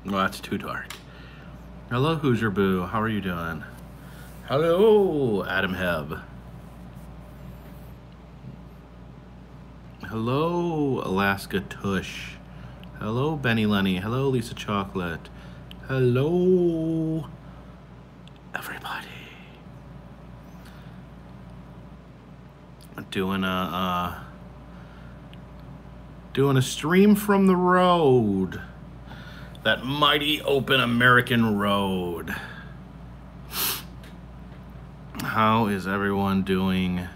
Well, that's too dark. Hello, Hoosier Boo. How are you doing? Hello, Adam Heb. Hello, Alaska Tush. Hello, Benny Lenny. Hello, Lisa Chocolate. Hello, everybody. Doing a stream from the road. That mighty open American road. How is everyone doing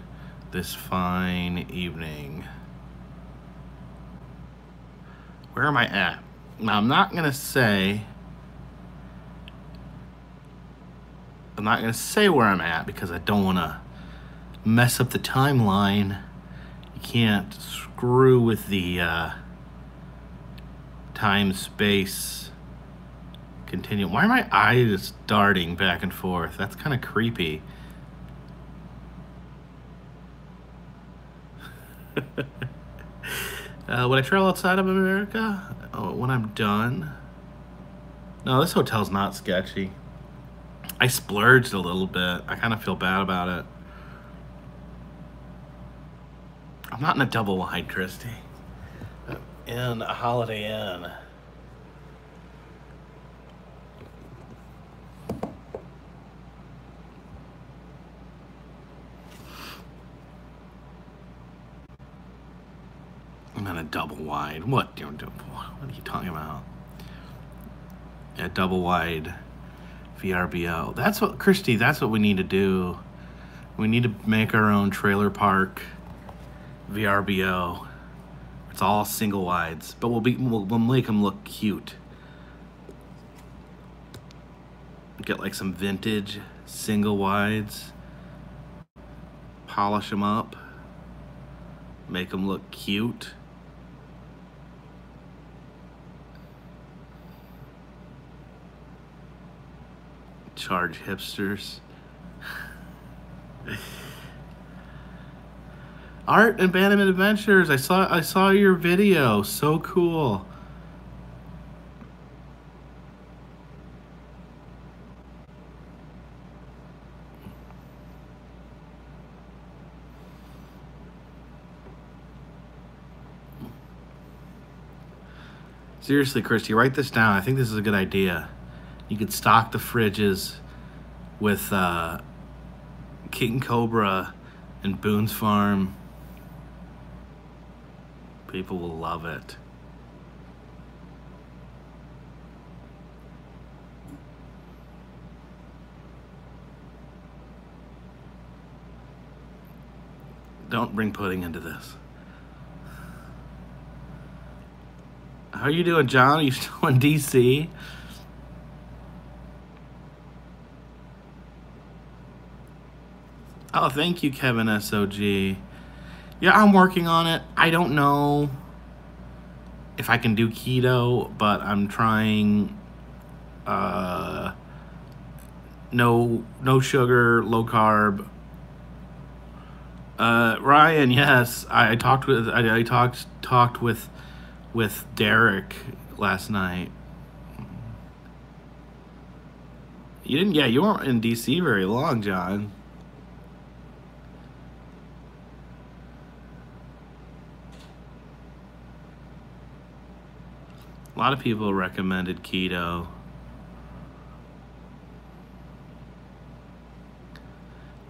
this fine evening? Where am I at? Now, I'm not gonna say where I'm at because I don't wanna mess up the timeline. You can't screw with the time space continuum. Why are my eyes darting back and forth? That's kind of creepy. Would I travel outside of America? Oh, when I'm done? No, this hotel's not sketchy. I splurged a little bit. I kind of feel bad about it. I'm not in a double wide, Christy. I'm in a Holiday Inn. I'm in a double wide. What are you talking about? A double wide VRBO. That's what, Christy, that's what we need to do. We need to make our own trailer park VRBO. It's all single wides, but we'll make them look cute. Get like some vintage single wides, polish them up, make them look cute. Charge hipsters. Art Abandonment Adventures. I saw your video. So cool. Seriously, Christy, write this down. I think this is a good idea. You could stock the fridges with King Cobra and Boone's Farm. People will love it. Don't bring pudding into this. How are you doing, John? Are you still in DC? Oh, thank you, Kevin SOG. Yeah, I'm working on it. I don't know if I can do keto, but I'm trying no sugar, low carb. Ryan, yes, I talked with Derek last night. You weren't in DC very long, John. A lot of people recommended keto.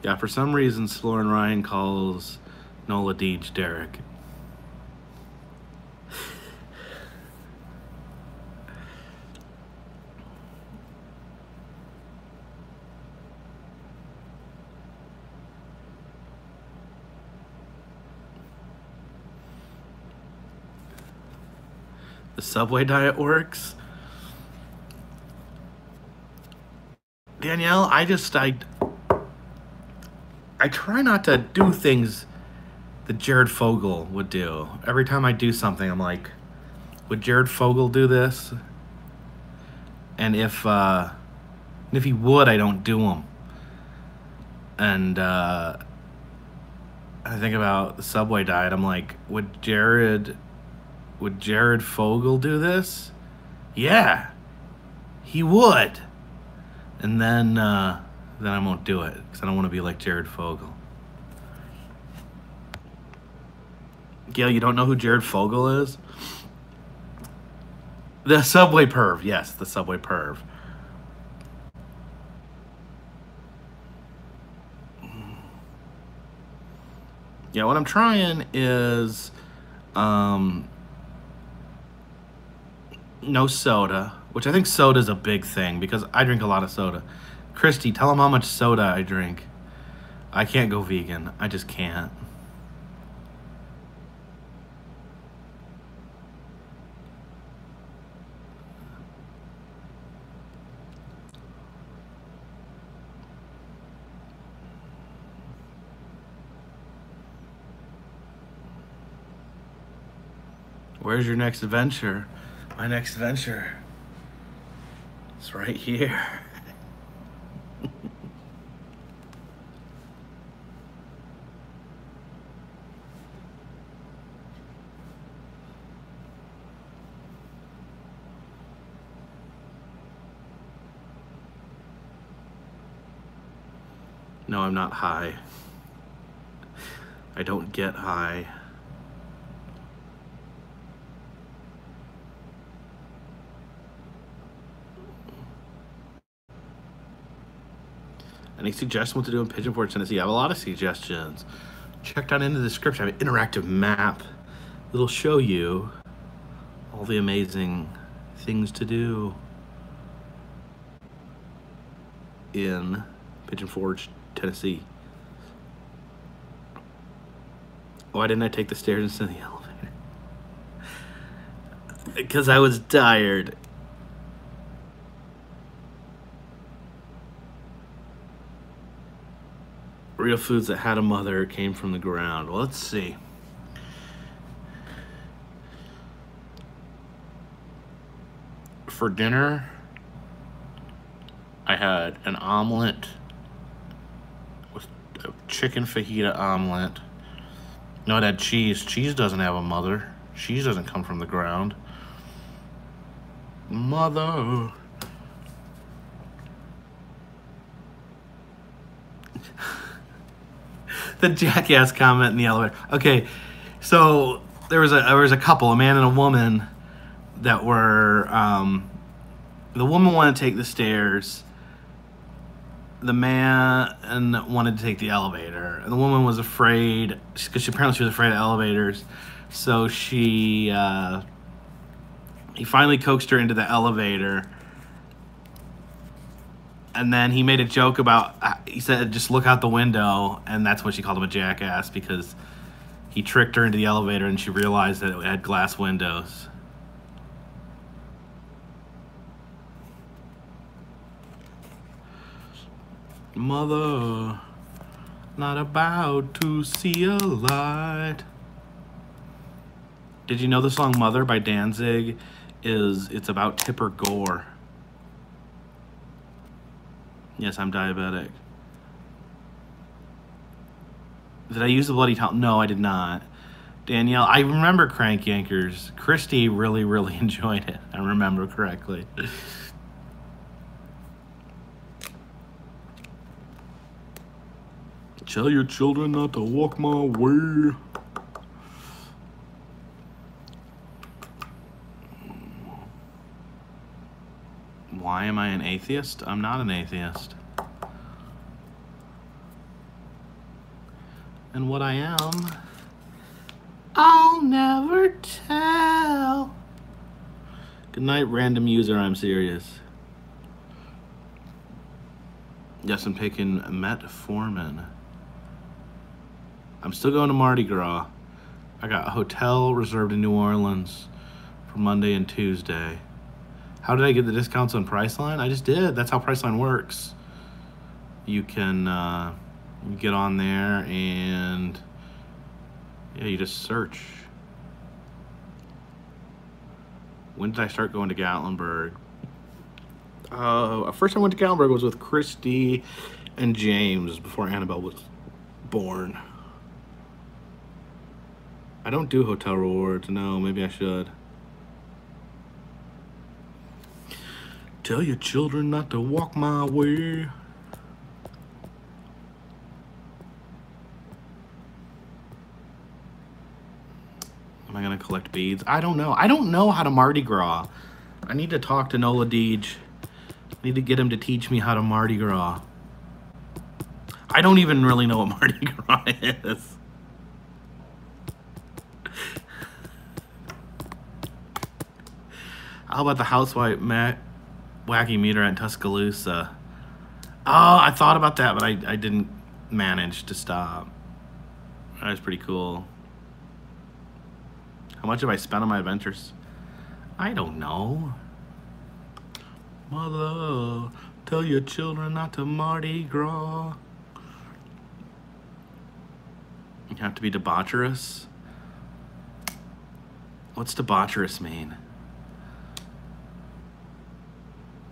Yeah, for some reason, Sloan Ryan calls Nola Deej Derek. The Subway diet works. Danielle, I try not to do things that Jared Fogle would do. Every time I do something, I'm like, would Jared Fogle do this? And if he would, I don't do them. And I think about the Subway diet. I'm like, would Jared Fogle do this? Yeah, he would. And then I won't do it because I don't want to be like Jared Fogle. Gail, you don't know who Jared Fogle is? The Subway perv. Yes, the Subway perv. Yeah, what I'm trying is no soda, which I think soda is a big thing because I drink a lot of soda. Christy, tell them how much soda I drink. I can't go vegan. I just can't. Where's your next adventure? My next adventure is right here. No, I'm not high. I don't get high. Any suggestions what to do in Pigeon Forge, Tennessee? I have a lot of suggestions. Check down in the description. I have an interactive map that'll show you all the amazing things to do in Pigeon Forge, Tennessee. Why didn't I take the stairs instead of the elevator? Because I was tired. Real foods that had a mother came from the ground. Well, let's see. For dinner, I had an omelet with a chicken fajita omelet. No, it had cheese. Cheese doesn't have a mother. Cheese doesn't come from the ground. Mother. The jackass comment in the elevator. Okay, so there was a couple, a man and a woman, that were the woman wanted to take the stairs. The man wanted to take the elevator, and the woman was afraid because apparently she was afraid of elevators. So he finally coaxed her into the elevator. And then he made a joke about, he said, just look out the window. And that's when she called him a jackass because he tricked her into the elevator and she realized that it had glass windows. Mother, not about to see a light. Did you know the song Mother by Danzig it's about Tipper Gore? Yes, I'm diabetic. Did I use the bloody towel? No, I did not. Danielle, I remember Crank Yankers. Christy really, really enjoyed it. I remember correctly. Tell your children not to walk my way. Why am I an atheist? I'm not an atheist. And what I am, I'll never tell. Good night, random user, I'm serious. Yes, I'm picking metformin. I'm still going to Mardi Gras. I got a hotel reserved in New Orleans for Monday and Tuesday. How did I get the discounts on Priceline? I just did. That's how Priceline works. You can get on there and yeah, you just search. When did I start going to Gatlinburg? First time I went to Gatlinburg was with Christy and James before Annabelle was born. I don't do hotel rewards. No, maybe I should. Tell your children not to walk my way. Am I gonna collect beads? I don't know. I don't know how to Mardi Gras. I need to talk to Nola Deej. I need to get him to teach me how to Mardi Gras. I don't even really know what Mardi Gras is. How about the housewife wacky meter at Tuscaloosa? Oh, I thought about that, but I didn't manage to stop. That was pretty cool. How much have I spent on my adventures? I don't know. Mother, tell your children not to Mardi Gras. You have to be debaucherous? What's debaucherous mean?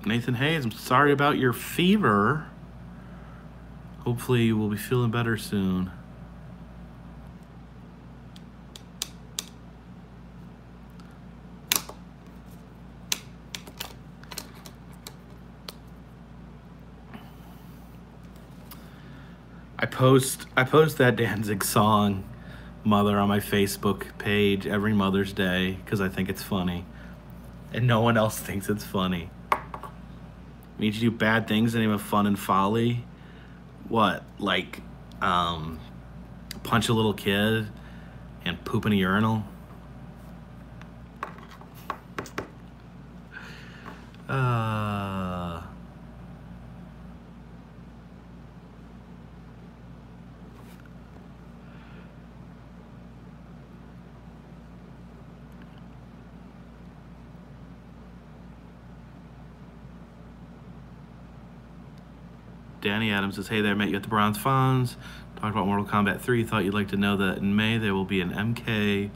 Nathan Hayes, I'm sorry about your fever. Hopefully you will be feeling better soon. I post that Danzig song, Mother, on my Facebook page every Mother's Day because I think it's funny. And no one else thinks it's funny. Means you do bad things in the name of fun and folly. What? Like, punch a little kid and poop in a urinal? Danny Adams says, hey there, met you at the Bronze Fonz. Talked about Mortal Kombat 3. Thought you'd like to know that in May there will be an MK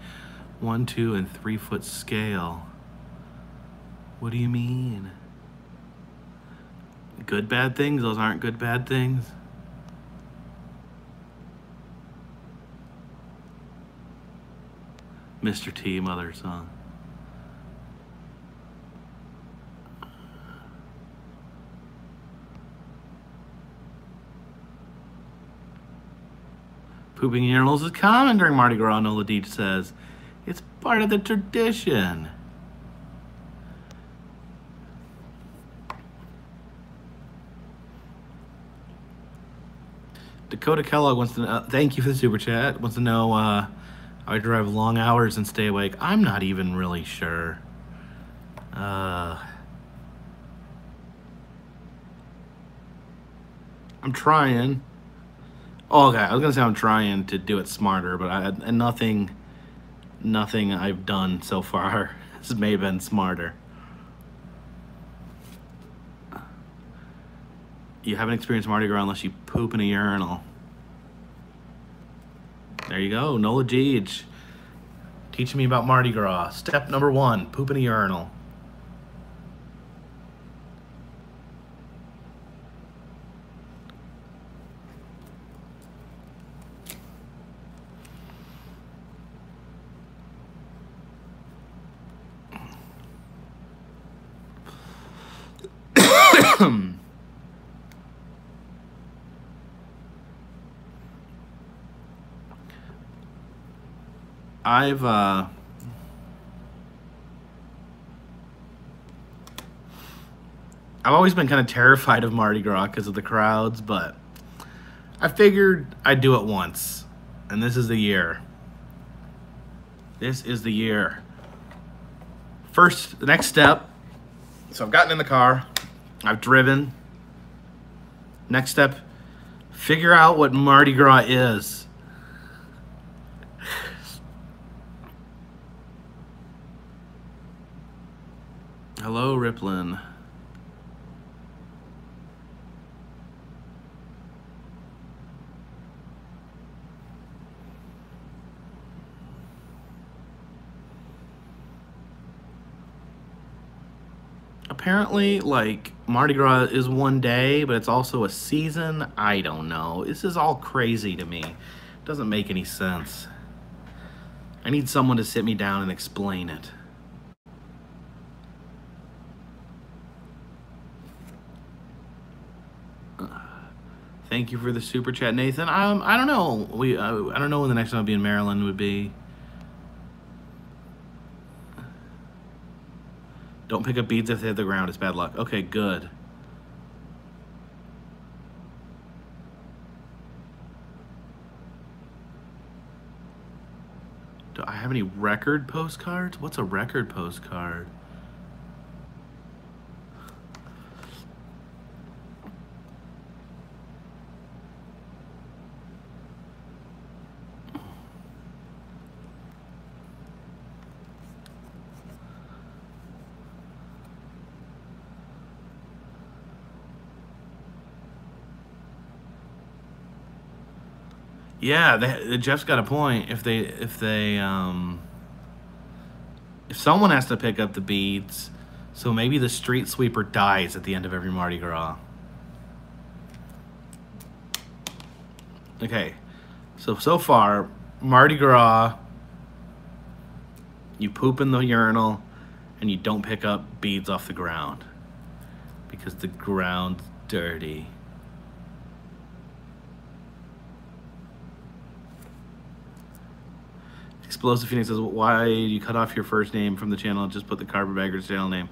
1, 2, and 3 foot scale. What do you mean? Good bad things? Those aren't good bad things. Mr. T, Mother song. Pooping in urinals is common during Mardi Gras, Nola Deej says. It's part of the tradition. Dakota Kellogg wants to know, thank you for the super chat, wants to know how I drive long hours and stay awake. I'm not even really sure. I'm trying. Oh, okay, I was gonna say I'm trying to do it smarter, but nothing I've done so far has may have been smarter. You haven't experienced Mardi Gras unless you poop in a urinal. There you go, Nola Deej. Teaching me about Mardi Gras. Step number 1, poop in a urinal. I've always been kind of terrified of Mardi Gras because of the crowds, but I figured I'd do it once, and this is the year. This is the year. First, the next step. So I've gotten in the car. I've driven. Next step, figure out what Mardi Gras is. Hello, Riplin. Apparently, like, Mardi Gras is one day, but it's also a season. I don't know. This is all crazy to me. It doesn't make any sense. I need someone to sit me down and explain it. Thank you for the super chat, Nathan. I don't know. I don't know when the next one will be in Maryland would be. Don't pick up beads if they hit the ground. It's bad luck. Okay, good. Do I have any record postcards? What's a record postcard? Yeah, Jeff's got a point. If someone has to pick up the beads, so maybe the street sweeper dies at the end of every Mardi Gras. Okay, so far, Mardi Gras, you poop in the urinal, and you don't pick up beads off the ground because the ground's dirty. Explosive Phoenix says, why you cut off your first name from the channel and just put the Carpetbagger's channel name?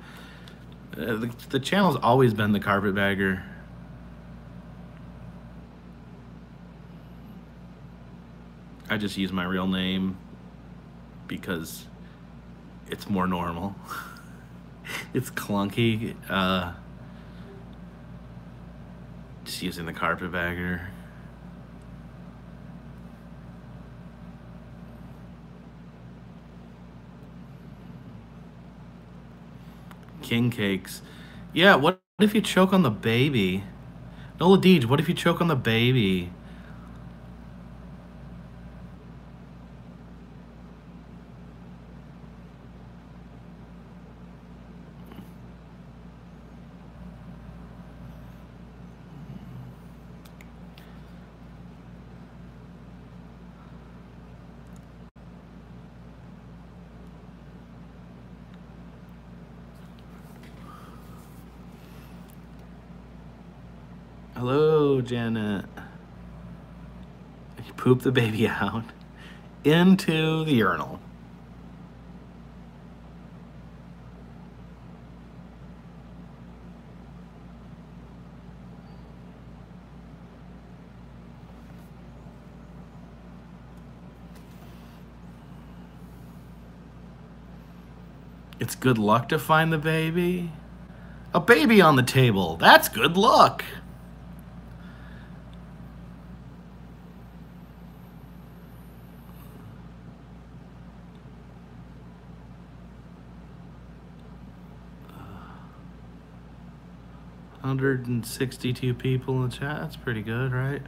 The channel's always been the Carpetbagger. I just use my real name because it's more normal. It's clunky. Just using the Carpetbagger. King cakes. Yeah, what if you choke on the baby? Nola Deej, what if you choke on the baby? Hello, Janet. You poop the baby out into the urinal. It's good luck to find the baby. A baby on the table. That's good luck. $162 people in the chat. That's pretty good, right?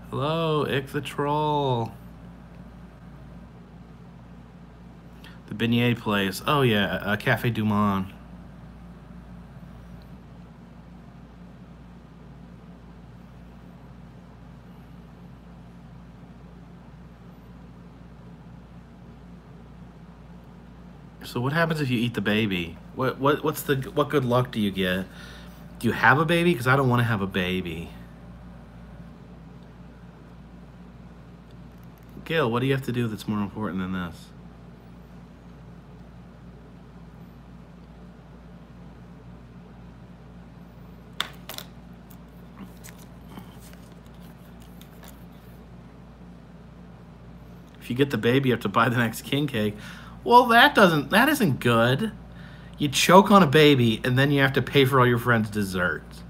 Hello, Ick the Troll. The beignet place. Oh yeah, Cafe Du Monde. So what happens if you eat the baby? What good luck do you get? Do you have a baby? Because I don't want to have a baby. Gail, what do you have to do that's more important than this? If you get the baby, you have to buy the next king cake. Well, that isn't good. You choke on a baby, and then you have to pay for all your friends' desserts.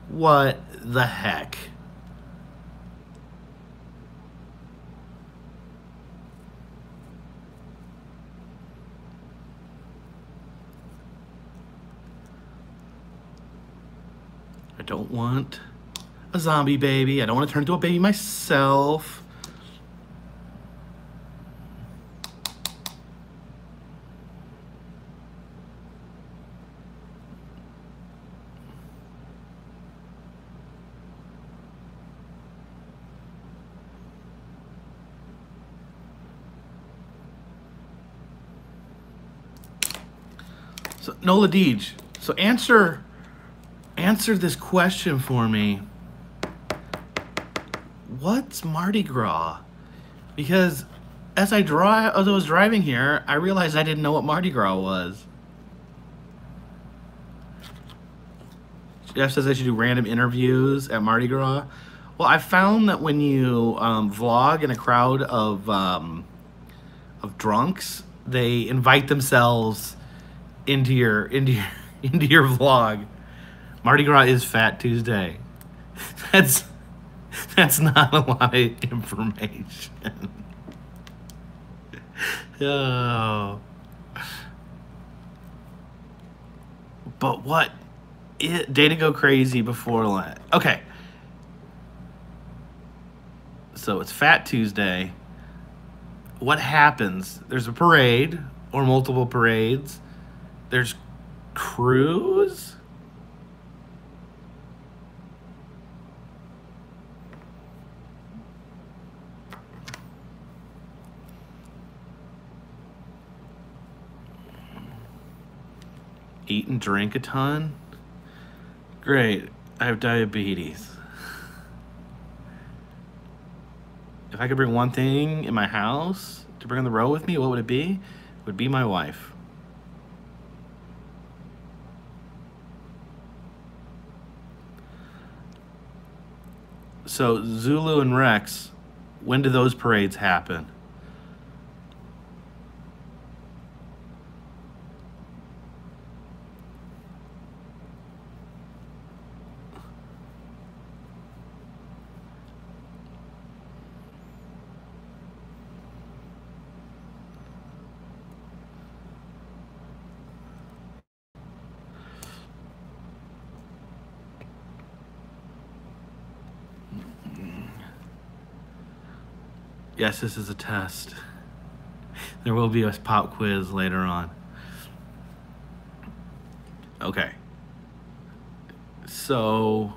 What the heck? I don't want a zombie baby. I don't want to turn into a baby myself. So Nola Deej, so answer this question for me. What's Mardi Gras? Because as I was driving here, I realized I didn't know what Mardi Gras was. Jeff says I should do random interviews at Mardi Gras. Well, I found that when you vlog in a crowd of drunks, they invite themselves into your vlog. Mardi Gras is Fat Tuesday. That's not a lot of information. Oh. But what? Day to go crazy before Lent. Okay. So it's Fat Tuesday. What happens? There's a parade or multiple parades. There's crews. Eat and drink a ton. Great. I have diabetes. If I could bring one thing in my house to bring on the road with me, what would it be? It would be my wife. So Zulu and Rex, when do those parades happen? Yes, this is a test. There will be a pop quiz later on. Okay. So,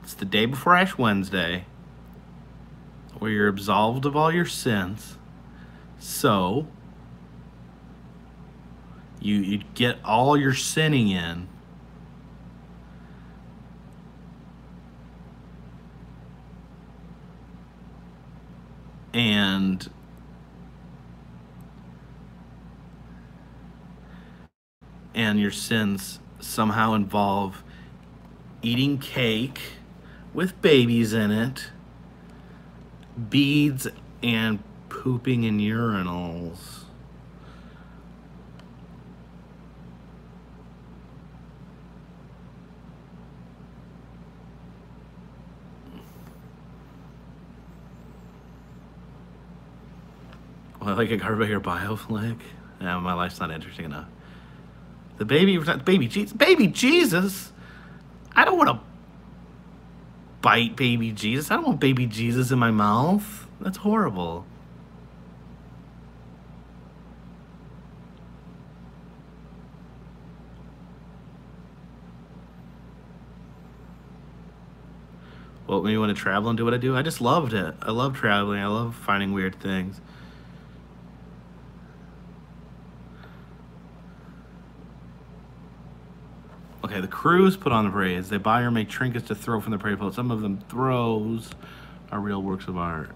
it's the day before Ash Wednesday, where you're absolved of all your sins. So, you get all your sinning in. And your sins somehow involve eating cake with babies in it, beads, and pooping in urinals. Well, like a Carpetbagger bioflick? Yeah, my life's not interesting enough. The baby Jesus? I don't want to bite baby Jesus. I don't want baby Jesus in my mouth. That's horrible. What made me want to travel and do what I do? I just loved it. I love traveling. I love finding weird things. Okay, the crews put on the parades. They buy or make trinkets to throw from the parade float. Some of them throws are real works of art.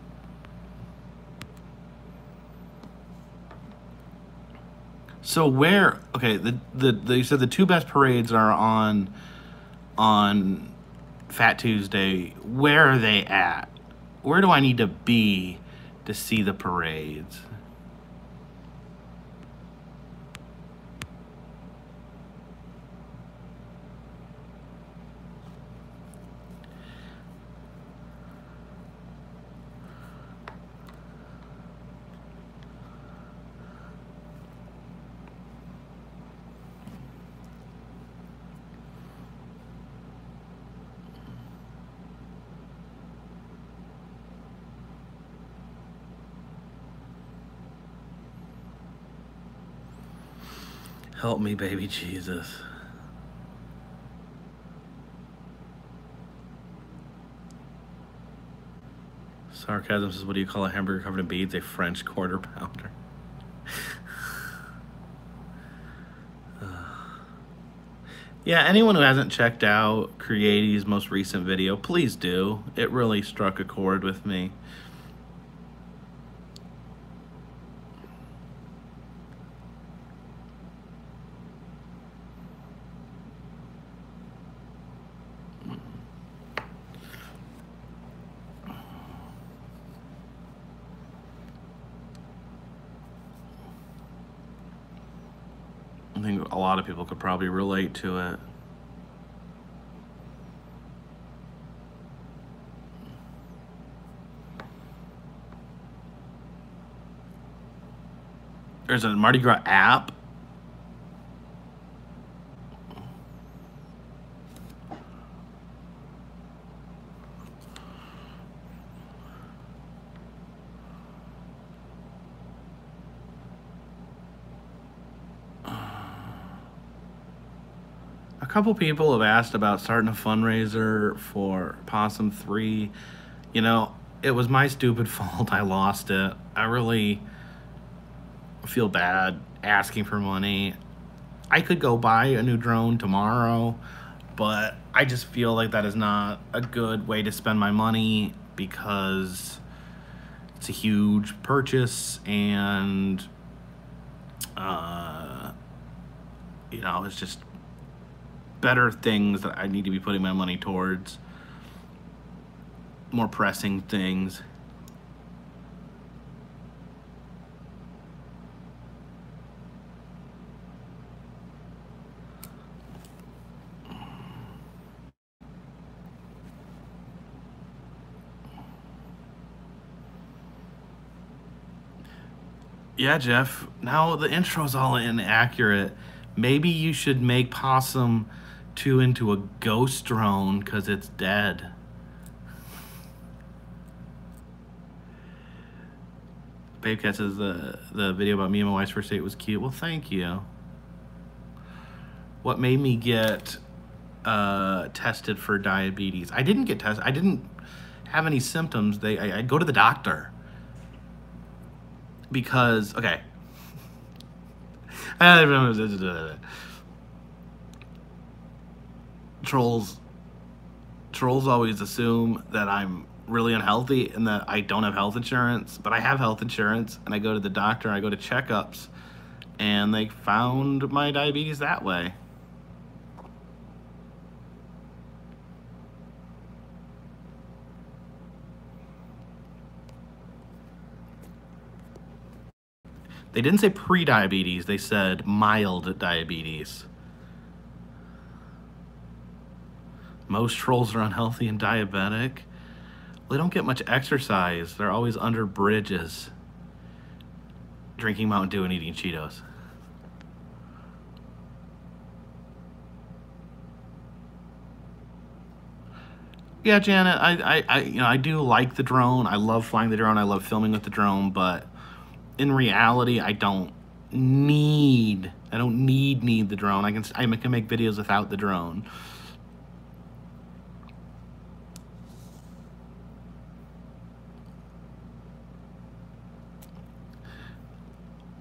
So where? Okay, you said the two best parades are on Fat Tuesday. Where are they at? Where do I need to be to see the parades? Help me, baby Jesus. Sarcasm says, what do you call a hamburger covered in beads? A French quarter pounder. Yeah, anyone who hasn't checked out Creati's most recent video, please do. It really struck a chord with me. I think a lot of people could probably relate to it. There's a Mardi Gras app. A couple people have asked about starting a fundraiser for Possum 3. You know, it was my stupid fault. I lost it. I really feel bad asking for money. I could go buy a new drone tomorrow, but I just feel like that is not a good way to spend my money because it's a huge purchase and, you know, it's just better things that I need to be putting my money towards, more pressing things. Yeah, Jeff, now the intro's all inaccurate. Maybe you should make Possum 2 into a ghost drone because it's dead. Babe Cat says the video about me and my wife's first date was cute. Well, thank you. What made me get tested for diabetes? I didn't get tested. I didn't have any symptoms. I go to the doctor because, okay. Trolls always assume that I'm really unhealthy and that I don't have health insurance, but I have health insurance and I go to the doctor and I go to checkups and they found my diabetes that way. They didn't say pre-diabetes, they said mild diabetes. Most trolls are unhealthy and diabetic. They don't get much exercise. They're always under bridges, drinking Mountain Dew and eating Cheetos. Yeah, Janet, I do like the drone. I love flying the drone. I love filming with the drone, but in reality, I don't need the drone. I can make videos without the drone.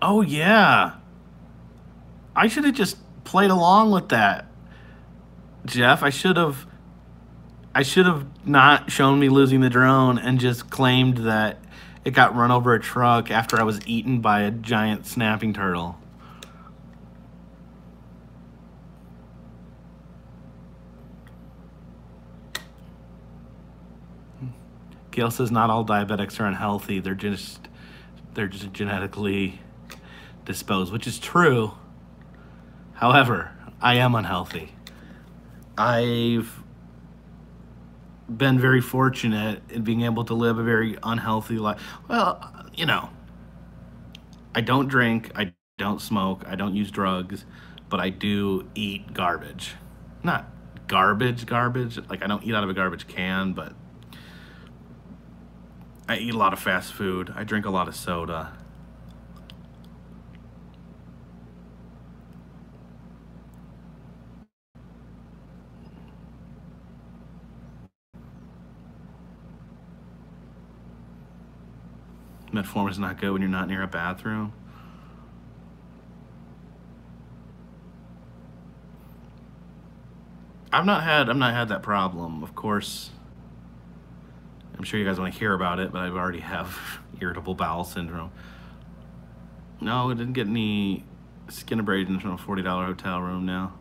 Oh yeah. I should have just played along with that, Jeff. I should have not shown me losing the drone and just claimed that it got run over a truck after I was eaten by a giant snapping turtle. Gail says not all diabetics are unhealthy. They're just genetically disposed, which is true. However, I am unhealthy. I've been very fortunate in being able to live a very unhealthy life. Well, you know, I don't drink, I don't smoke, I don't use drugs, but I do eat garbage. Not garbage, like I don't eat out of a garbage can, but I eat a lot of fast food. I drink a lot of soda. Metformin is not good when you're not near a bathroom. I've not had that problem. Of course, I'm sure you guys want to hear about it, but I already have irritable bowel syndrome. No, I didn't get any skin abrasions from a $40 hotel room now.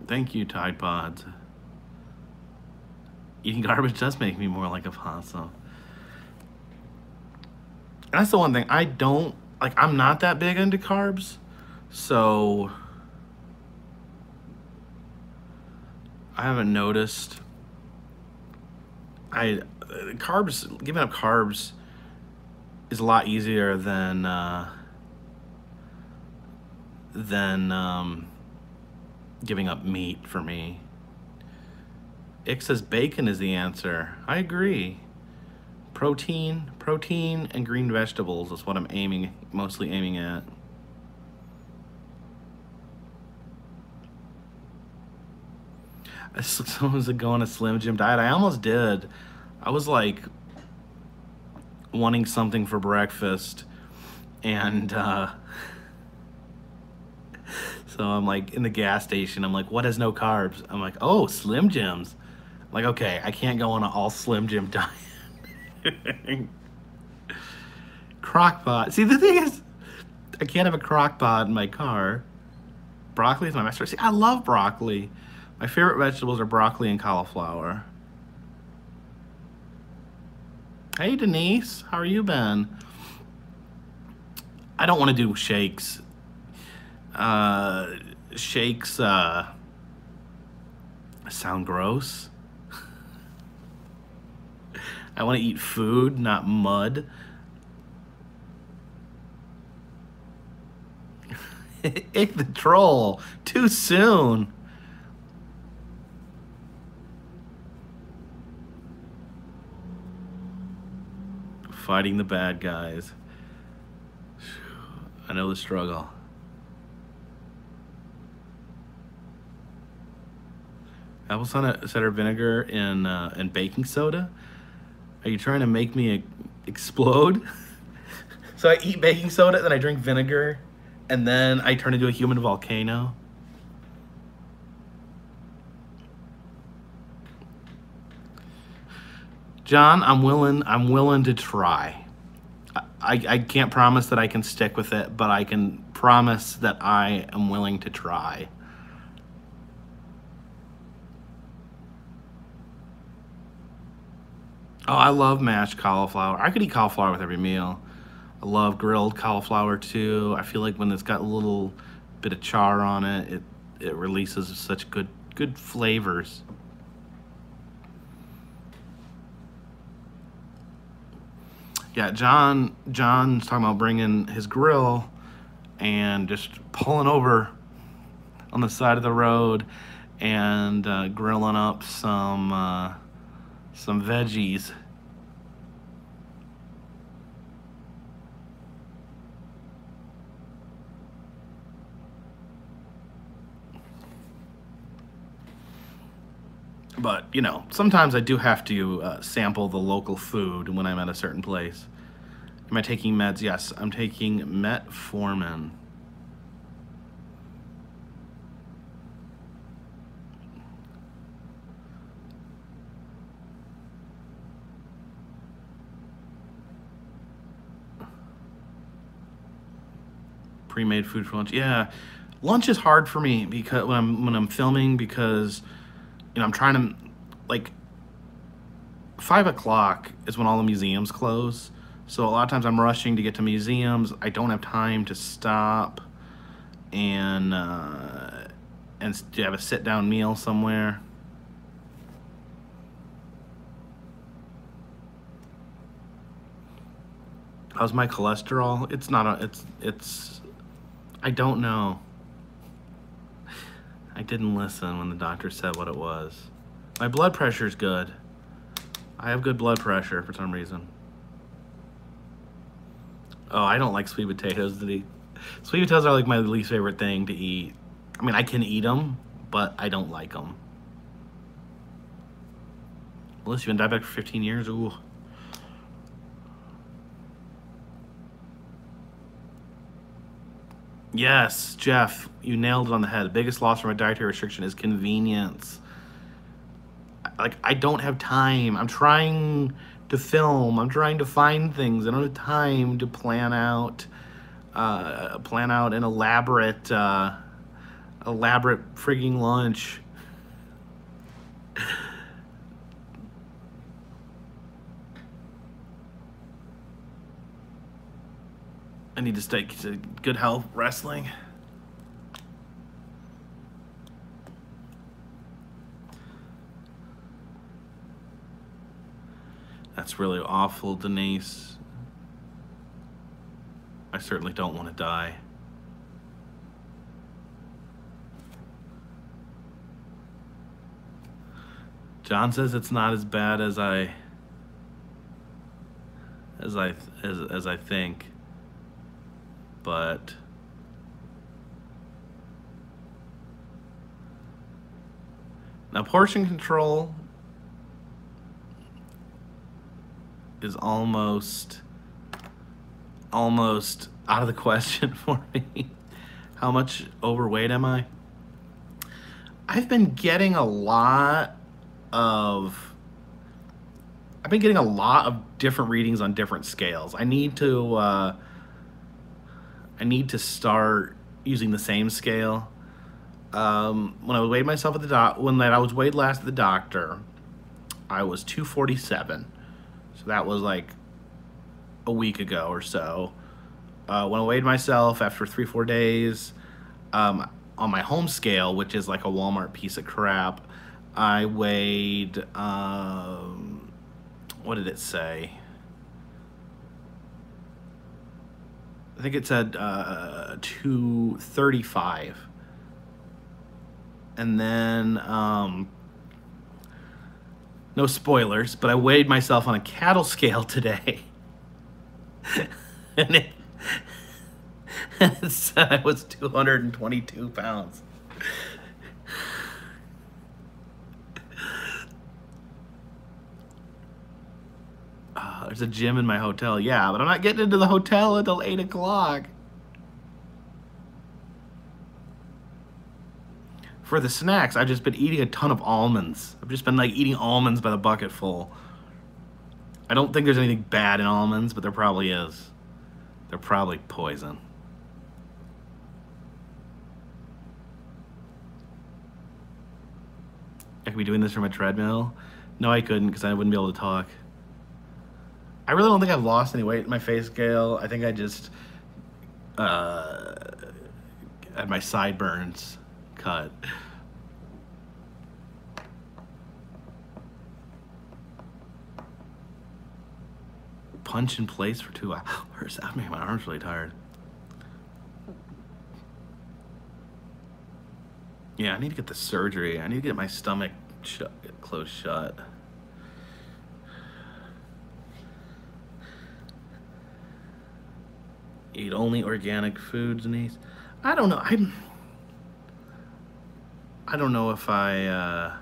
Thank you, Tide Pods. Eating garbage does make me more like a possum. That's the one thing I don't like. I'm not that big into carbs, so I haven't noticed. Giving up carbs is a lot easier than giving up meat for me. Ick says bacon is the answer. I agree. Protein and green vegetables is what I'm mostly aiming at. Someone's going a Slim Jim diet. I almost did. I was like wanting something for breakfast, and so I'm like in the gas station. I'm like, what has no carbs? I'm like, oh, Slim Jims. I'm like, okay, I can't go on an all Slim Jim diet. Crock-pot. See, the thing is, I can't have a crock-pot in my car. Broccoli is my master. See, I love broccoli. My favorite vegetables are broccoli and cauliflower. Hey, Denise. How are you been? I don't want to do shakes. Shakes sound gross. I want to eat food, not mud. Ick the troll. Too soon. Fighting the bad guys. I know the struggle. Apple cider vinegar and baking soda? Are you trying to make me explode? So I eat baking soda, then I drink vinegar, and then I turn into a human volcano? John, I'm willing to try. I can't promise that I can stick with it, but I can promise that I am willing to try. Oh, I love mashed cauliflower. I could eat cauliflower with every meal. I love grilled cauliflower too. I feel like when it's got a little bit of char on it, it releases such good flavors. Yeah, John's talking about bringing his grill and just pulling over on the side of the road and grilling up some veggies. But, you know, sometimes I do have to sample the local food when I'm at a certain place. Am I taking meds? Yes, I'm taking metformin. Pre-made food for lunch. Yeah, lunch is hard for me because when I'm filming, because you know I'm trying to, like, 5 o'clock is when all the museums close. So a lot of times I'm rushing to get to museums. I don't have time to stop and have a sit-down meal somewhere. How's my cholesterol? It's not it's I don't know. I didn't listen when the doctor said what it was. My blood pressure's good. I have good blood pressure for some reason. Oh, I don't like sweet potatoes. Sweet potatoes are like my least favorite thing to eat. I mean, I can eat them, but I don't like them. Unless you've been diabetic for 15 years, ooh. Yes, Jeff, you nailed it on the head. The biggest loss from a dietary restriction is convenience. Like, I don't have time. I'm trying to film. I'm trying to find things. I don't have time to plan out an elaborate frigging lunch. I need to stay to good health wrestling. That's really awful, Denise. I certainly don't want to die. John says it's not as bad as I think, but now portion control is almost out of the question for me. How much overweight am I? I've been getting a lot of different readings on different scales. I need to start using the same scale. When I weighed myself at the when I was weighed last at the doctor, I was 247. So that was like a week ago or so. When I weighed myself after 3-4 days, on my home scale, which is like a Walmart piece of crap, I weighed, what did it say? I think it said 235. And then, no spoilers, but I weighed myself on a cattle scale today. and it said I was 222 pounds. There's a gym in my hotel. Yeah, but I'm not getting into the hotel until 8 o'clock. For the snacks, I've just been eating a ton of almonds. I've just been like eating almonds by the bucket full. I don't think there's anything bad in almonds, but there probably is. They're probably poison. I could be doing this from a treadmill. No, I couldn't because I wouldn't be able to talk. I really don't think I've lost any weight in my face scale. I think I just had my sideburns cut. Punch in place for 2 hours. That made my arms really tired. Yeah, I need to get the surgery. I need to get my stomach closed shut. Eat only organic foods, Denise. I don't know. I don't know if I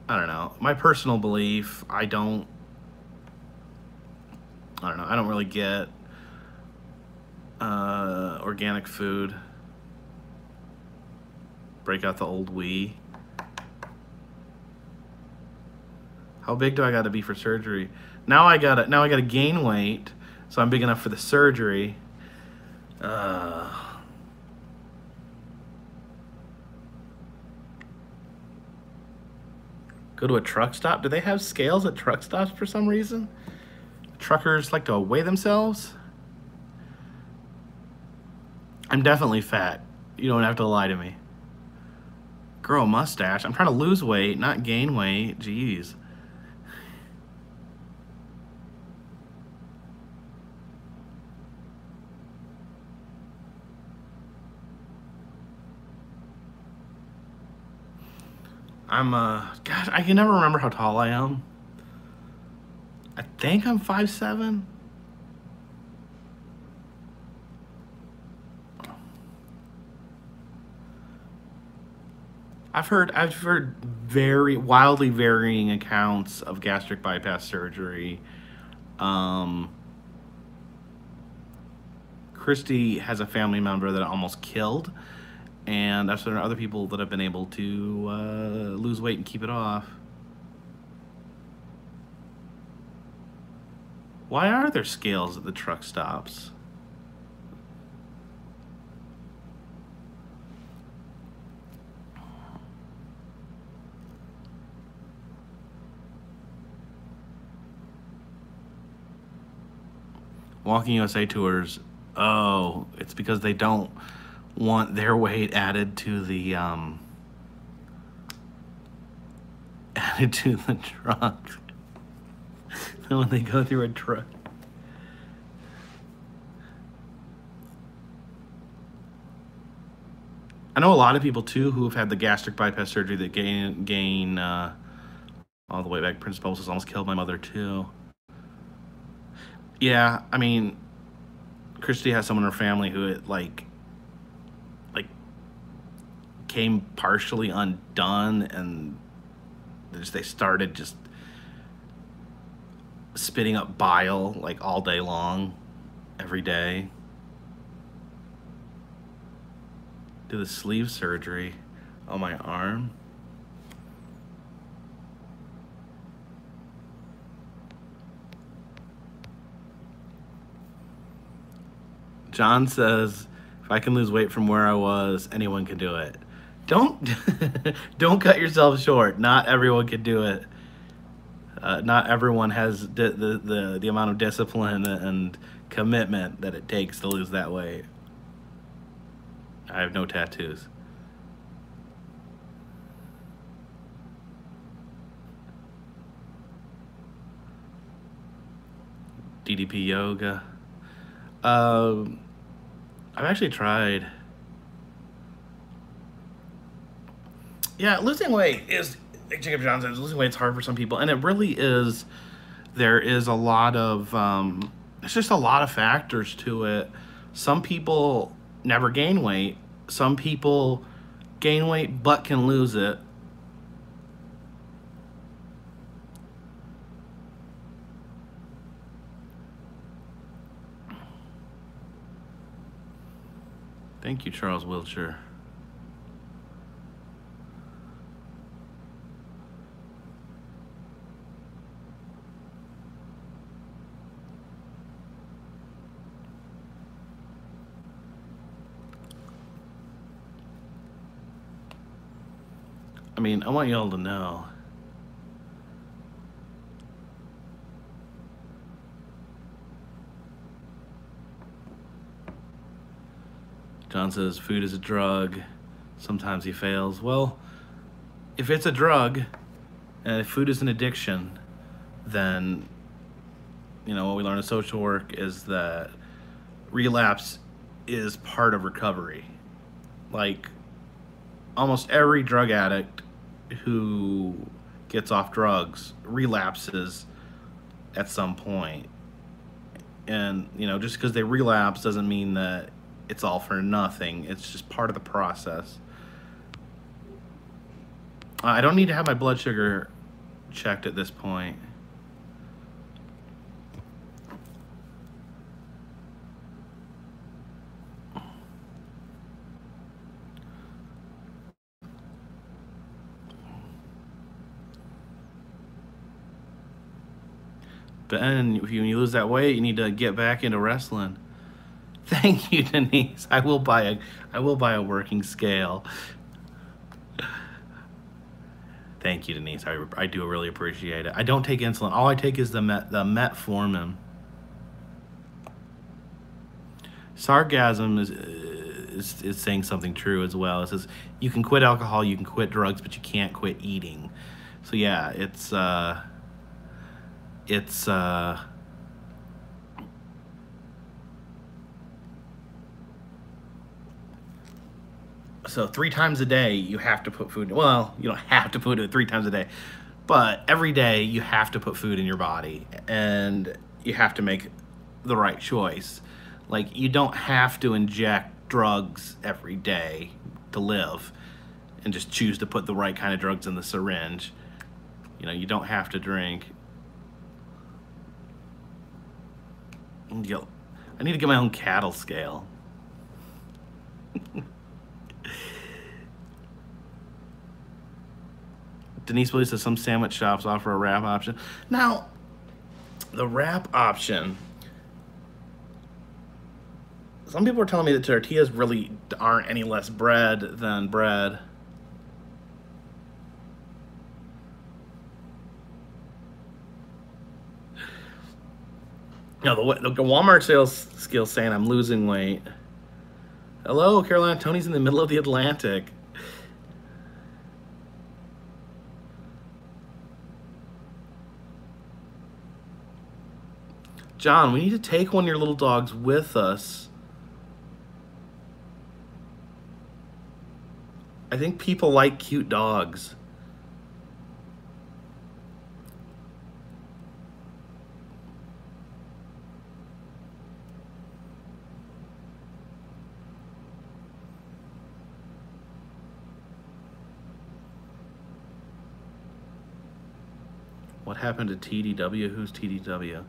don't know. My personal belief, I don't know. I don't really get organic food. Break out the old Wii. How big do I got to be for surgery? Now I gotta gain weight, so I'm big enough for the surgery. Go to a truck stop. Do they have scales at truck stops for some reason? Truckers like to weigh themselves. I'm definitely fat. You don't have to lie to me. Grow a mustache. I'm trying to lose weight, not gain weight. Jeez. God, I can never remember how tall I am. I think I'm 5'7". I've heard very wildly varying accounts of gastric bypass surgery. Christy has a family member that almost killed, and I've seen other people that have been able to lose weight and keep it off. Why are there scales at the truck stops? Walking USA tours, oh, it's because they don't want their weight added to the truck. When they go through a truck. I know a lot of people too who have had the gastric bypass surgery that gain all the way back. Prince Pulses almost killed my mother too. Yeah, I mean, Christy has someone in her family who it like came partially undone, and they started just spitting up bile like all day long, every day. Do the sleeve surgery on my arm. John says, if I can lose weight from where I was, anyone can do it. Don't cut yourself short. Not everyone can do it. Not everyone has the amount of discipline and commitment that it takes to lose that weight. I have no tattoos. DDP yoga. I've actually tried. Yeah, losing weight is, like Jacob John says, losing weight's hard for some people, and it really is. There is a lot of, it's just a lot of factors to it. Some people never gain weight. Some people gain weight but can lose it. Thank you, Charles Wiltshire. I mean, I want y'all to know. John says food is a drug. Sometimes he fails. Well, if it's a drug and if food is an addiction, then, you know, what we learn in social work is that relapse is part of recovery. Like, almost every drug addict who gets off drugs relapses at some point. And, you know, just because they relapse doesn't mean that it's all for nothing. It's just part of the process. I don't need to have my blood sugar checked at this point. But then, if you lose that weight, you need to get back into wrestling. Thank you, Denise. I will buy a working scale. Thank you, Denise. I do really appreciate it. I don't take insulin. All I take is the metformin. Sargasm is saying something true as well. It says you can quit alcohol, you can quit drugs, but you can't quit eating. So yeah, so 3 times a day you have to put food. Well, you don't have to put it 3 times a day, but every day you have to put food in your body, and you have to make the right choice. Like, you don't have to inject drugs every day to live and just choose to put the right kind of drugs in the syringe. You know, you don't have to drink. I need to get my own cattle scale. Denise believes that some sandwich shops offer a wrap option. Now, the wrap option, some people are telling me that tortillas really aren't any less bread than bread. No, the Walmart sales skills saying I'm losing weight. Hello, Carolina. Tony's in the middle of the Atlantic. John, we need to take one of your little dogs with us. I think people like cute dogs. What happened to TDW? Who's TDW?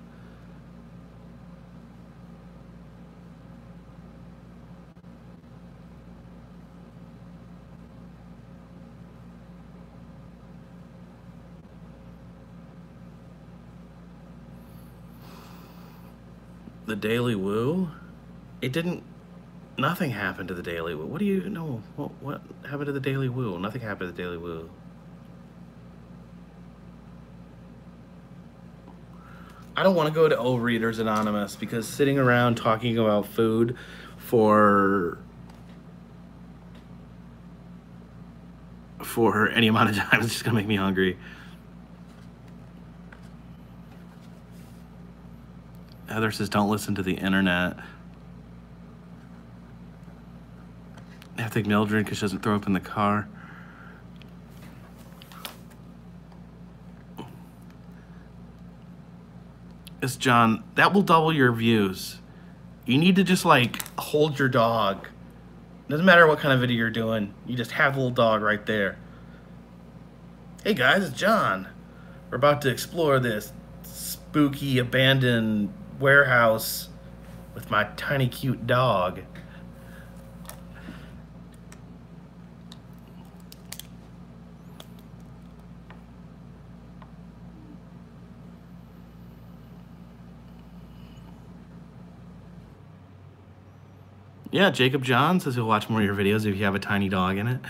The Daily Woo? It didn't... Nothing happened to the Daily Woo. What do you know? What happened to the Daily Woo? Nothing happened to the Daily Woo. I don't want to go to Overeaters Anonymous because sitting around talking about food for any amount of time is just gonna make me hungry. Heather says don't listen to the internet. I have to take Mildred because she doesn't throw up in the car. It's John, that will double your views. You need to just like hold your dog. Doesn't matter what kind of video you're doing. You just have the little dog right there. Hey guys, it's John. We're about to explore this spooky abandoned warehouse with my tiny cute dog. Yeah, Jacob John says he'll watch more of your videos if you have a tiny dog in it.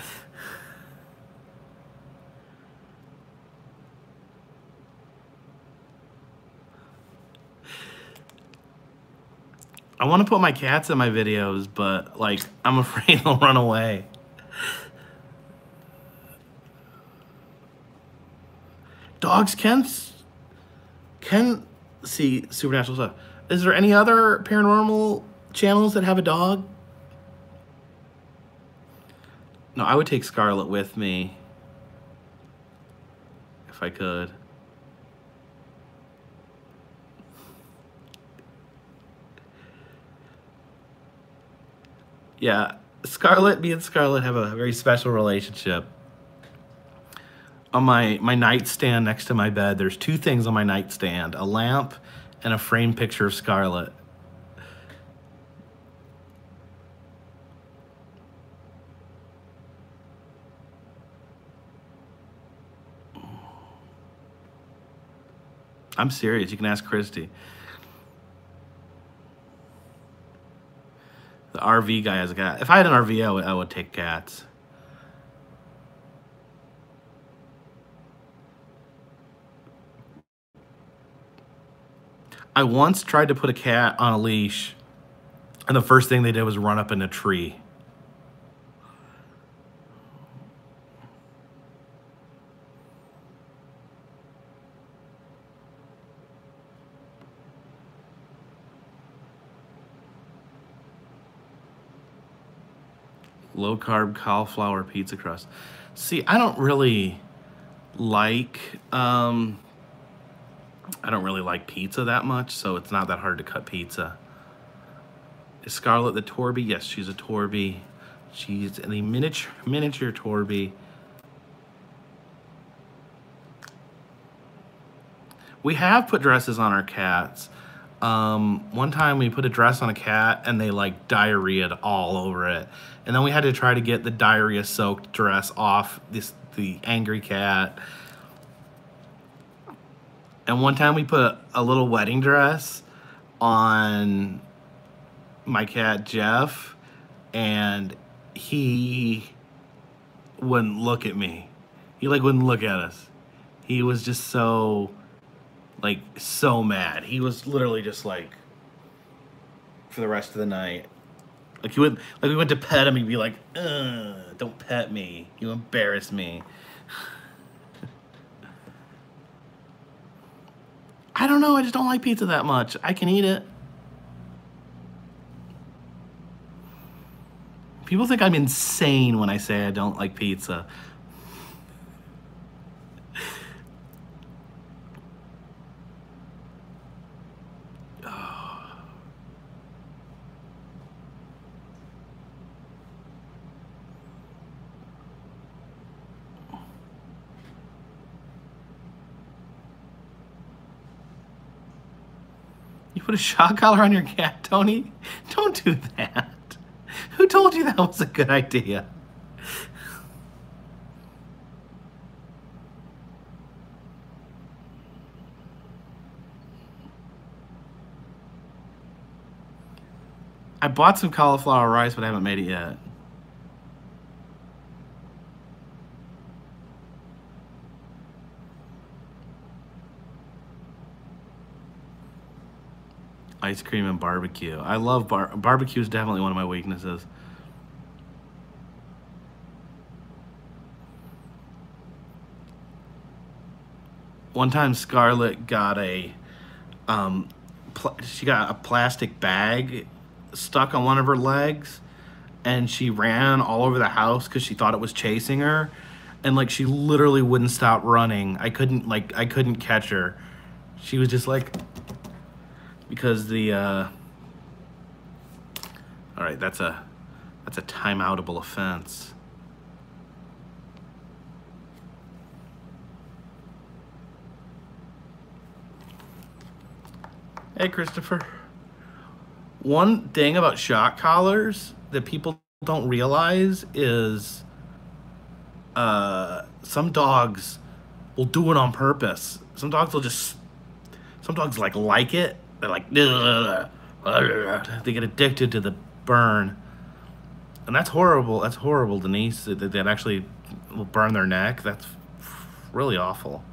I want to put my cats in my videos, but like I'm afraid they'll run away. Dogs can see supernatural stuff. Is there any other paranormal channels that have a dog? No, I would take Scarlett with me if I could. Yeah, me and Scarlett have a very special relationship. On my nightstand next to my bed, there's two things on my nightstand, a lamp and a framed picture of Scarlett. I'm serious, you can ask Christy. The RV guy has a cat. If I had an RV, I would take cats. I once tried to put a cat on a leash, and the first thing they did was run up in a tree. Low-carb cauliflower pizza crust. See, I don't really like pizza that much, so it's not that hard to cut pizza. Is Scarlett the Torby? Yes, she's a Torby. She's the miniature Torby. We have put dresses on our cats. One time we put a dress on a cat and they like diarrheaed all over it. And then we had to try to get the diarrhea soaked dress off the angry cat. And one time we put a little wedding dress on my cat Jeff, and he wouldn't look at me. He like wouldn't look at us. He was just so mad. He was literally just like for the rest of the night. Like he would, like we went to pet him, he'd be like, "Ugh, don't pet me. You embarrass me." I don't know. I just don't like pizza that much. I can eat it. People think I'm insane when I say I don't like pizza. You put a shock collar on your cat, Tony? Don't do that. Who told you that was a good idea? I bought some cauliflower rice, but I haven't made it yet. Ice cream and barbecue. I love barbecue is definitely one of my weaknesses. One time Scarlett got she got a plastic bag stuck on one of her legs, and she ran all over the house because she thought it was chasing her, and like she literally wouldn't stop running. I couldn't catch her. She was just like, because the all right, that's a timeoutable offense. Hey, Christopher. One thing about shock collars that people don't realize is some dogs will do it on purpose. Some dogs like it. They're like, they get addicted to the burn. And that's horrible. That's horrible, Denise. That actually will burn their neck. That's really awful.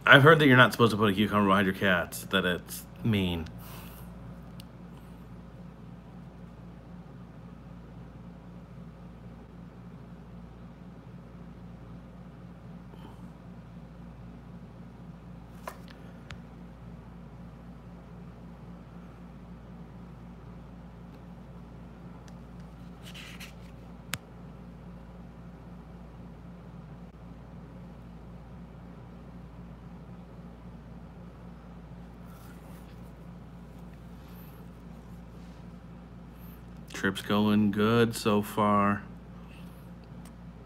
I've heard that you're not supposed to put a cucumber behind your cats, that it's mean. Trip's going good so far.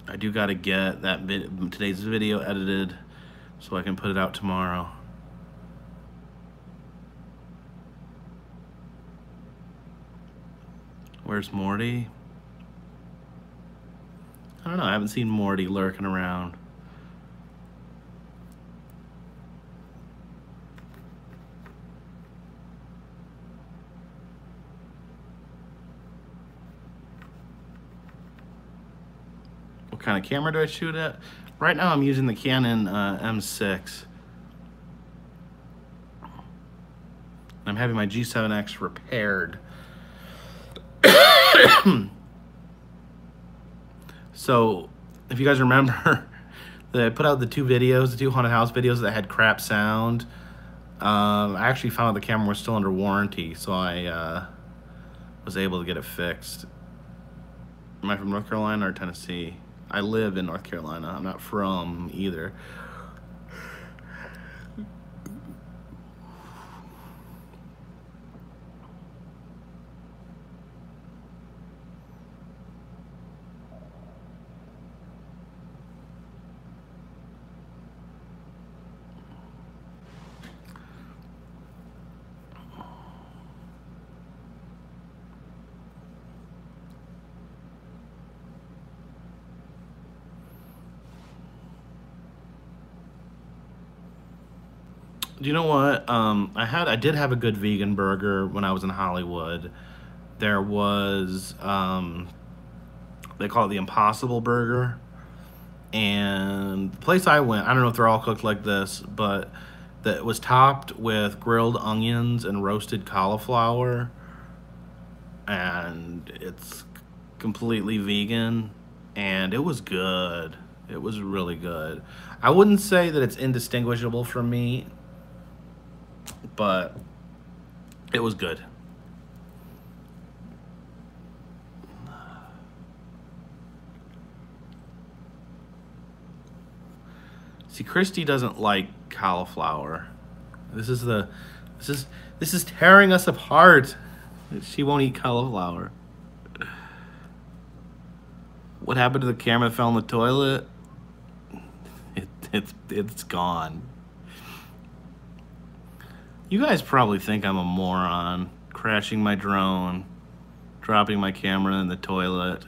I do gotta get today's video edited so I can put it out tomorrow. Where's Morty? I don't know, I haven't seen Morty lurking around. What kind of camera do I shoot at? Right now I'm using the Canon M6. I'm having my G7X repaired. So, if you guys remember, I put out the two haunted house videos that had crap sound. I actually found out the camera was still under warranty, so I was able to get it fixed. Am I from North Carolina or Tennessee? I live in North Carolina. I'm not from either. Do you know what? I did have a good vegan burger when I was in Hollywood. There was they call it the Impossible Burger, and the place I went, I don't know if they're all cooked like this, but that was topped with grilled onions and roasted cauliflower, and it's completely vegan, and it was good. It was really good. I wouldn't say that it's indistinguishable from meat, but it was good. See, Christy doesn't like cauliflower. This is tearing us apart. She won't eat cauliflower. What happened to the camera that fell in the toilet? It's gone. You guys probably think I'm a moron, crashing my drone, dropping my camera in the toilet.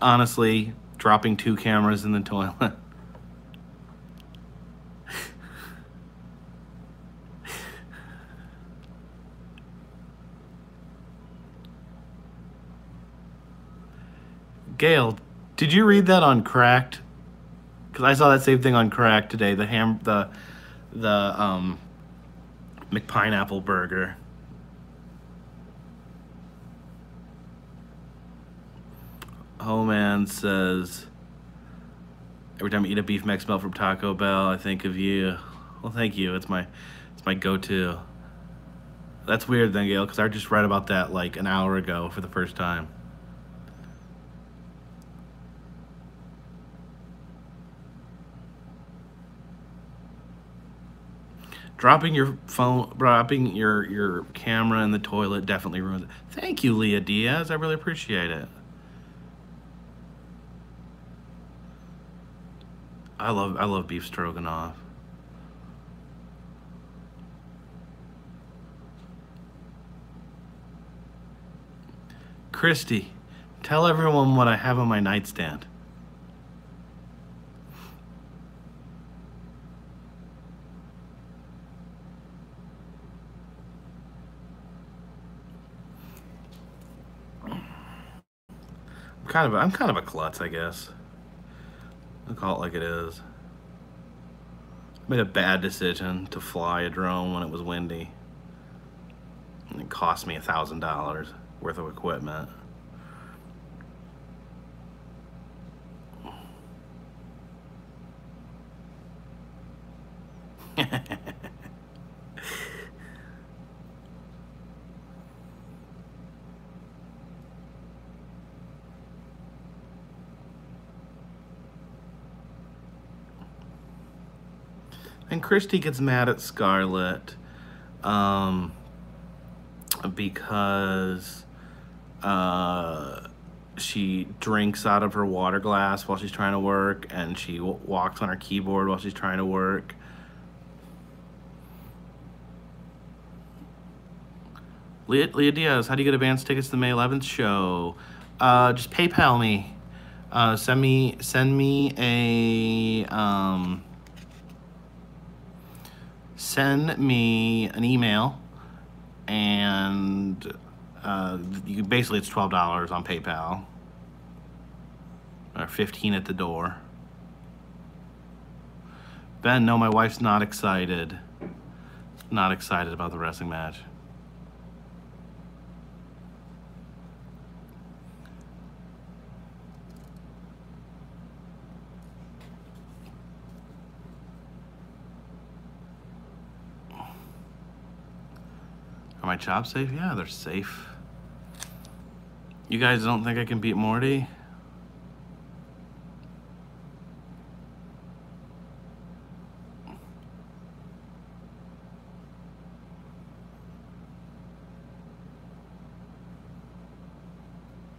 Honestly, dropping 2 cameras in the toilet. Gail, did you read that on Cracked? Because I saw that same thing on Cracked today. The McPineapple burger. Oh man says, every time I eat a beef Mex melt from Taco Bell, I think of you. Well, thank you. It's my go-to. That's weird then, Gail, because I just read about that like an hour ago for the first time. Dropping your phone, dropping your camera in the toilet definitely ruins it. Thank you, Leah Diaz. I really appreciate it. I love beef stroganoff. Christy, tell everyone what I have on my nightstand. I'm kind of a klutz, I guess. I'll call it like it is. I made a bad decision to fly a drone when it was windy. And it cost me $1,000 worth of equipment. And Christy gets mad at Scarlett because she drinks out of her water glass while she's trying to work, and she walks on her keyboard while she's trying to work. Leah Diaz, how do you get advance tickets to the May 11th show? Just PayPal me. Send me an email, and basically it's $12 on PayPal, or $15 at the door. Ben, no, my wife's not excited. Not excited about the wrestling match. Are my chops safe? Yeah, they're safe. You guys don't think I can beat Morty?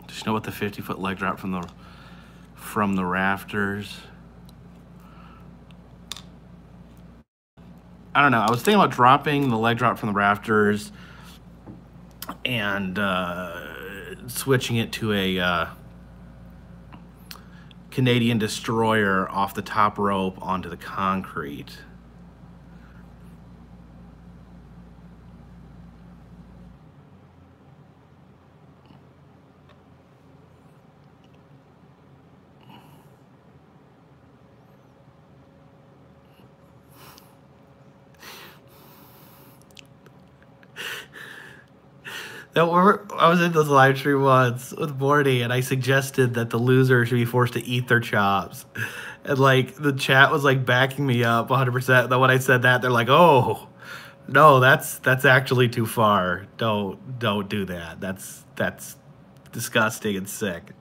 Just know what the 50-foot leg drop from the rafters. I don't know. I was thinking about dropping the leg drop from the rafters and switching it to Canadian destroyer off the top rope onto the concrete. I was in this live stream once with Morty, and I suggested that the loser should be forced to eat their chops. And, like, the chat was, like, backing me up 100%. Then when I said that, they're like, oh, no, that's actually too far. Don't do that. That's disgusting and sick.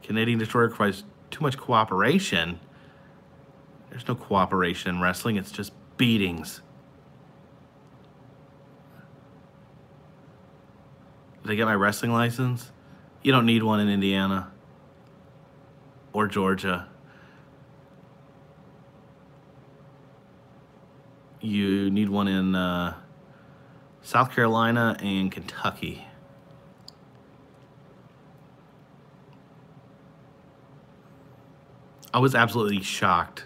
Canadian destroyer requires too much cooperation. There's no cooperation in wrestling. It's just beatings. Did I get my wrestling license? You don't need one in Indiana or Georgia. You need one in South Carolina and Kentucky. I was absolutely shocked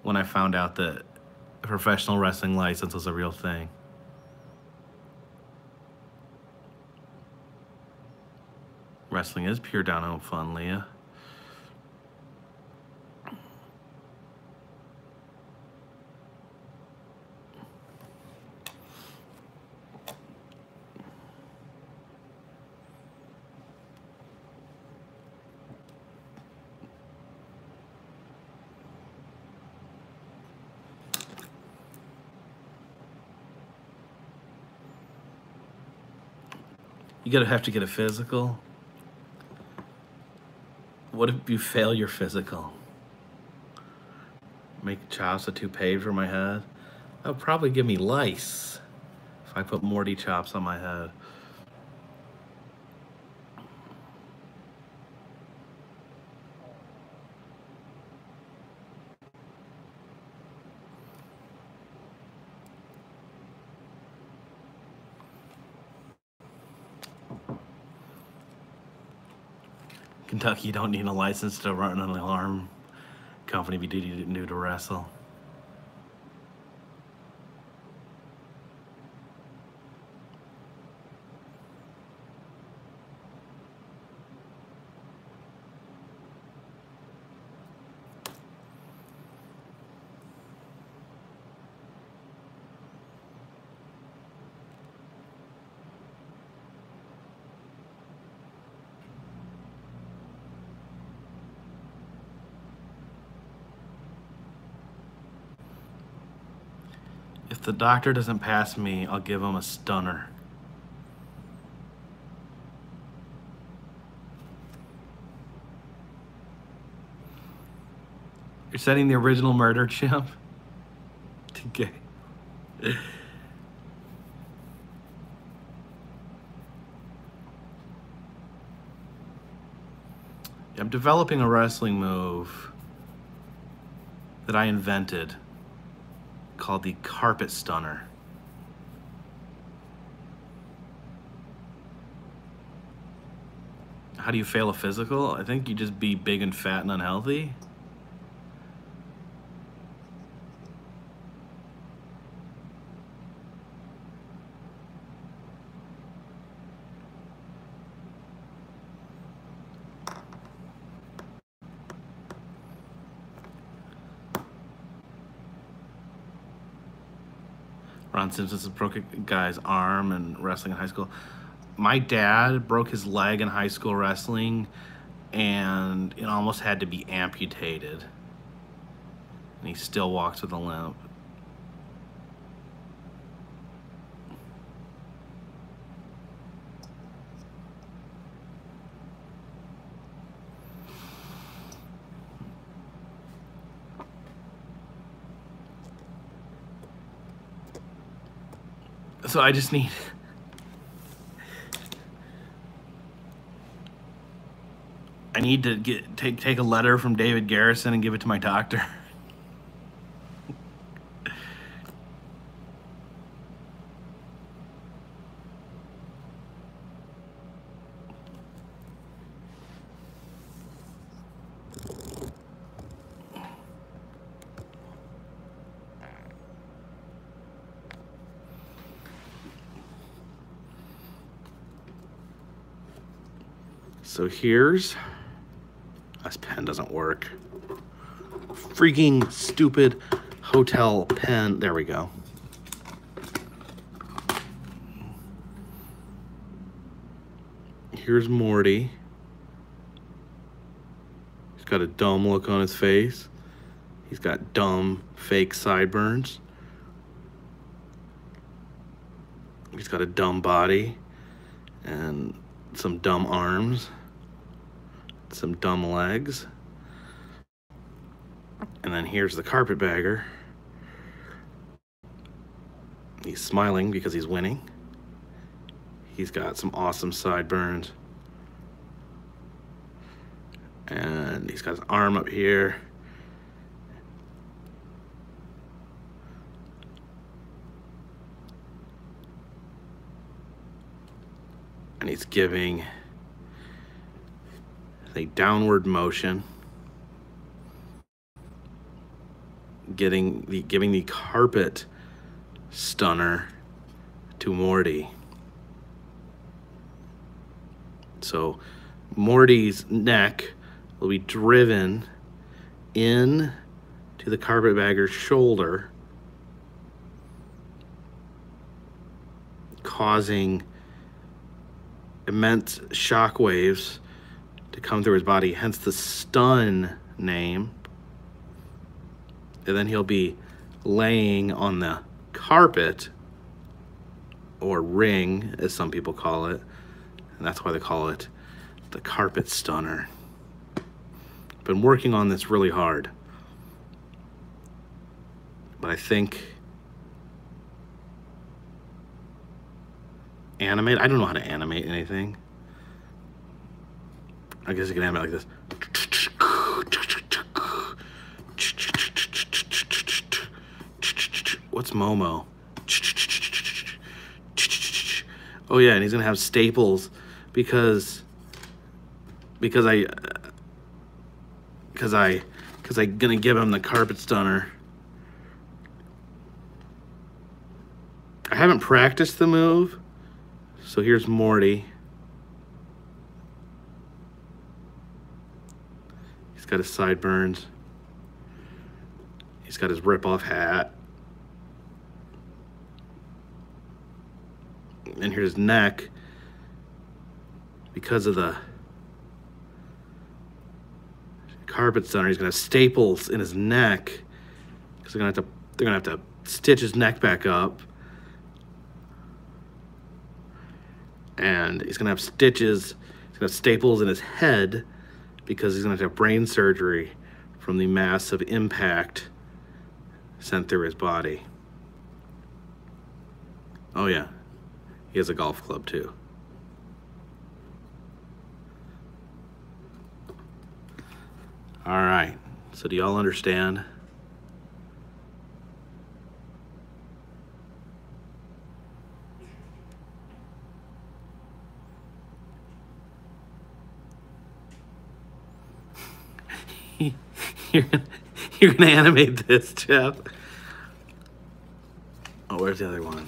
when I found out that a professional wrestling license was a real thing. Wrestling is pure down-home fun, Leah. You have to get a physical. What if you fail your physical? Make chops a toupee for my head? That would probably give me lice if I put Morty chops on my head. Kentucky, you don't need a license to run an alarm company if you do new to wrestle. If the doctor doesn't pass me, I'll give him a stunner. You're setting the original murder chimp? Okay. I'm developing a wrestling move that I invented called the carpet stunner. How do you fail a physical? I think you just be big and fat and unhealthy. Ron Simpson broke a guy's arm in wrestling in high school. My dad broke his leg in high school wrestling, and it almost had to be amputated. And he still walks with a limp. So I just need... I need to take a letter from David Garrison and give it to my doctor. So here's, this pen doesn't work. Freaking stupid hotel pen. There we go. Here's Morty. He's got a dumb look on his face. He's got dumb, fake sideburns. He's got a dumb body and some dumb arms, some dumb legs. And then here's the Carpetbagger. He's smiling because he's winning. He's got some awesome sideburns. And he's got his arm up here. And he's giving a downward motion, giving the carpet stunner to Morty. So Morty's neck will be driven in to the Carpetbagger's shoulder, causing immense shock waves to come through his body, hence the stun name. And then he'll be laying on the carpet, or ring as some people call it, and that's why they call it the carpet stunner. Been working on this really hard, but I think animate, I don't know how to animate anything. I guess you can animate like this. What's Momo? Oh yeah, and he's gonna have staples because I gonna give him the carpet stunner. I haven't practiced the move, so here's Morty. He's got his sideburns. He's got his rip-off hat. And here's his neck. Because of the carpet stunner, he's gonna have staples in his neck. Because they're gonna have to stitch his neck back up. And he's gonna have stitches, he's gonna have staples in his head because he's gonna have brain surgery from the massive impact sent through his body. Oh yeah, he has a golf club too. All right, so do y'all understand? You're gonna animate this, Jeff. Oh, where's the other one?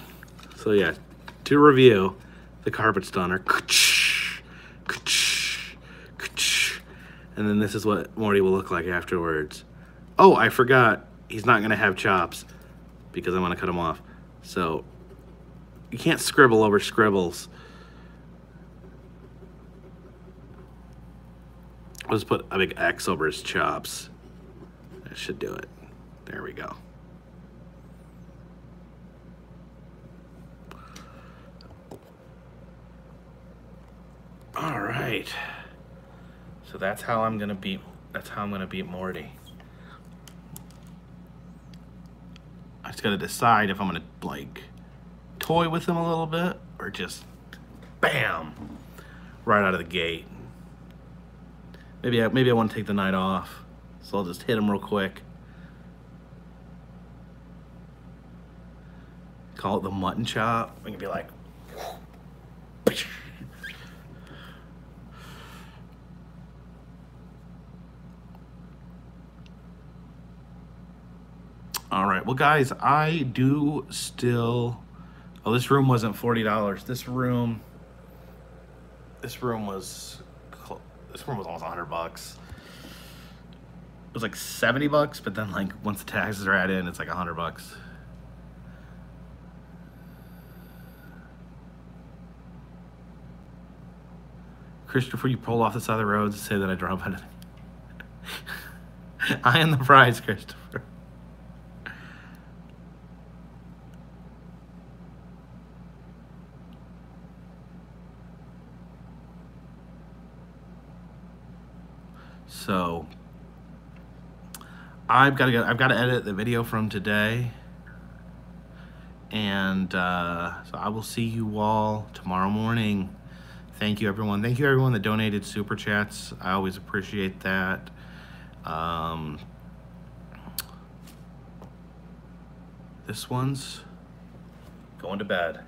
So yeah, to review, the carpet stunner. And then this is what Morty will look like afterwards. Oh, I forgot. He's not gonna have chops because I want to cut him off. So you can't scribble over scribbles. I'll just put a big X over his chops. That should do it. There we go. All right. So that's how I'm gonna beat Morty. I just gotta decide if I'm gonna like toy with him a little bit or just bam right out of the gate. Maybe I want to take the night off, so I'll just hit him real quick. Call it the mutton chop. We can be like, all right. Well, guys, I do still. Oh, this room wasn't $40. This room was This one was almost $100. It was like $70, but then like once the taxes are added in, it's like $100. Christopher, you pulled off the side of the road to say that I drove it. I am the prize, Christopher. So I've got to edit the video from today, and so I will see you all tomorrow morning. Thank you, everyone. Thank you, everyone that donated super chats. I always appreciate that. This one's going to bed.